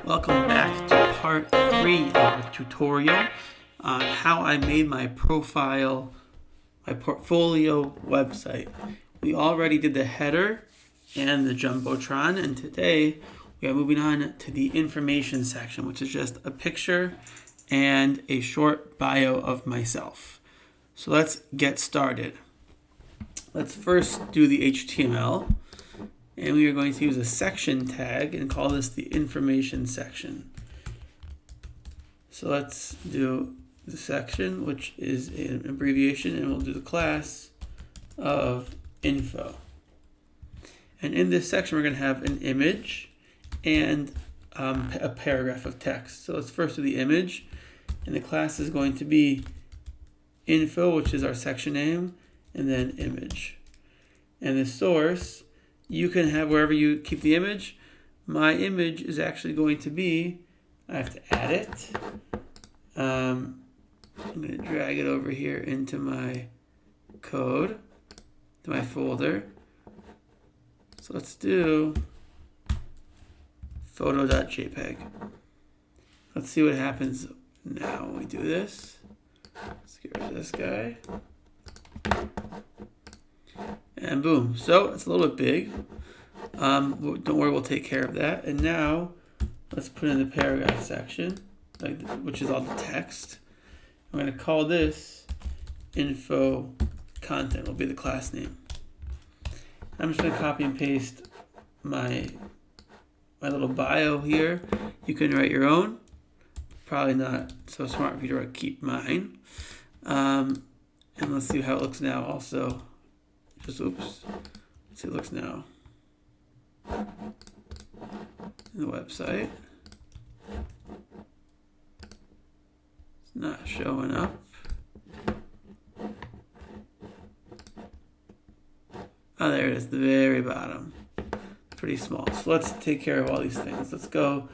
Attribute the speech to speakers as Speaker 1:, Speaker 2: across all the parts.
Speaker 1: Welcome back to part 3 of our tutorial on how I made my portfolio website. We already did the header and the Jumbotron, and today we are moving on to the information section, which is just a picture and a short bio of myself. So let's get started. Let's first do the HTML. And we are going to use a section tag and call this the information section. So let's do the section, which is an abbreviation, and we'll do the class of info. And in this section, we're going to have an image and a paragraph of text. So let's first do the image, and the class is going to be info, which is our section name, and then image. And the source, you can have wherever you keep the image. My image is actually going to be, I have to add it. I'm going to drag it over here into my code, to my folder. So let's do photo.jpg. Let's see what happens now when we do this. Let's get rid of this guy. And boom. So it's a little bit big. Don't worry, we'll take care of that. And now let's put in the paragraph section, which is all the text. I'm going to call this info content. Will be the class name. I'm just going to copy and paste my little bio here. You can write your own. Probably not so smart for you to keep mine. And let's see how it looks now. Also. Let's see how it looks now in the website. It's not showing up. Oh, there it is, the very bottom. Pretty small. So let's take care of all these things. Let's go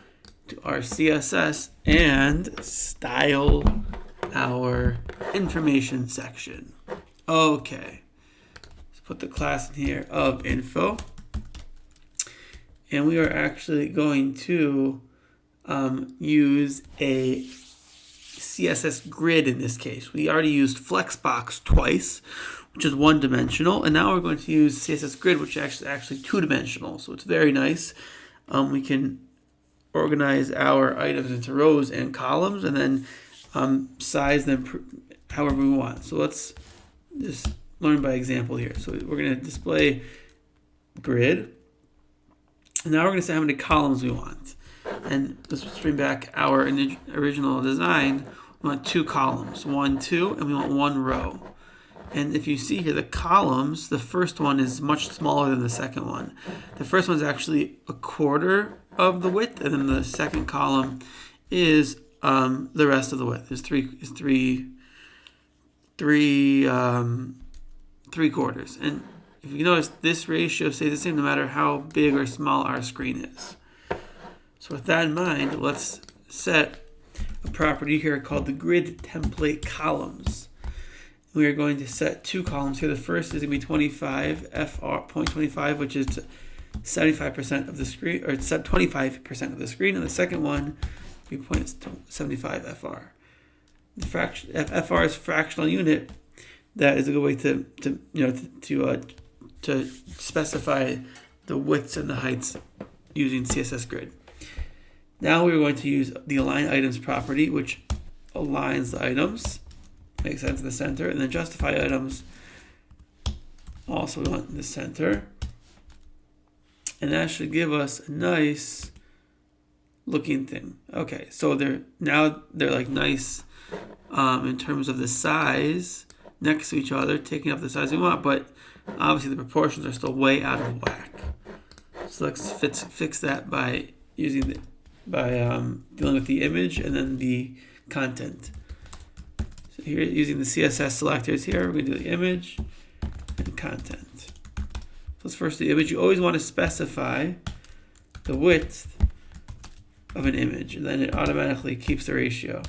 Speaker 1: to our CSS and style our information section. Okay. Put the class in here of info, and we are actually going to use a CSS grid in this case. We already used Flexbox twice, which is one-dimensional, and now we're going to use CSS grid, which is actually two-dimensional. So it's very nice. We can organize our items into rows and columns, and then size them however we want. So let's just learn by example here. So we're going to display grid. And now we're going to say how many columns we want. And let's bring back our original design. We want 2 columns, 1, 2, and we want 1 row. And if you see here, the columns, the first one is much smaller than the second one. The first one is actually 1/4 of the width, and then the second column is the rest of the width. Is 3/4. And if you notice, this ratio stays the same no matter how big or small our screen is. So with that in mind, let's set a property here called the grid template columns. We are going to set 2 columns here. The first is going to be 25 FR 0.25, which is 75% of the screen, or 25% of the screen, and the second one will be 0.75 FR. The FR is fractional unit. That is a good way to specify the widths and the heights using CSS grid. Now we're going to use the align items property, which aligns the items, makes sense in the center, and then justify items. Also, we want in the center, and that should give us a nice looking thing. Okay, so they're like nice in terms of the size. Next to each other, taking up the size we want, but obviously the proportions are still way out of whack. So let's fix that by dealing with the image and then the content. So here, using the CSS selectors here, we're going to do the image and content. So let's first do the image. You always want to specify the width of an image, and then it automatically keeps the ratio.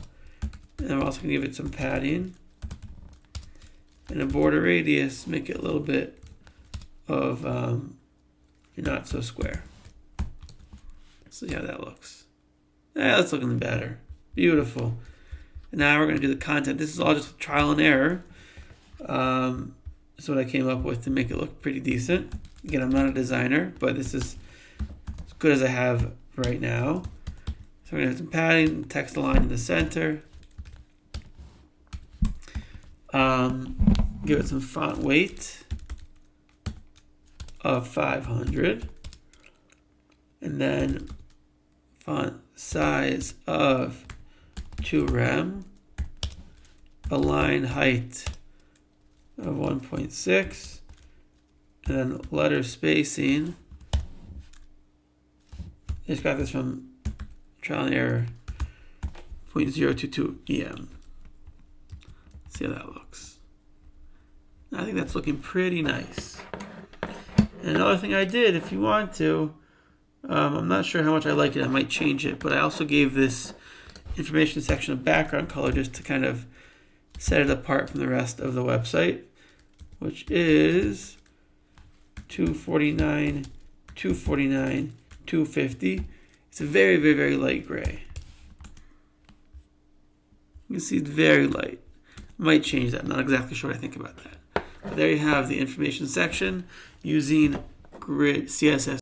Speaker 1: And I'm also going to give it some padding. And a border radius, make it a little bit of not so square. See how that looks. That's looking better. Beautiful. And now we're going to do the content. This is all just trial and error. That's what I came up with to make it look pretty decent. Again, I'm not a designer, but this is as good as I have right now. So we're going to have some padding, text align in the center. Give it some font weight of 500. And then font size of 2rem. Align height of 1.6. And then letter spacing. I just got this from trial and error 0.022 EM. See how that looks. I think that's looking pretty nice. And another thing I did, if you want to, I'm not sure how much I like it, I might change it, but I also gave this information section a background color just to kind of set it apart from the rest of the website, which is 249, 249, 250. It's a very, very, very light gray. You can see it's very light. I might change that. I'm not exactly sure what I think about that. But there you have the information section using grid CSS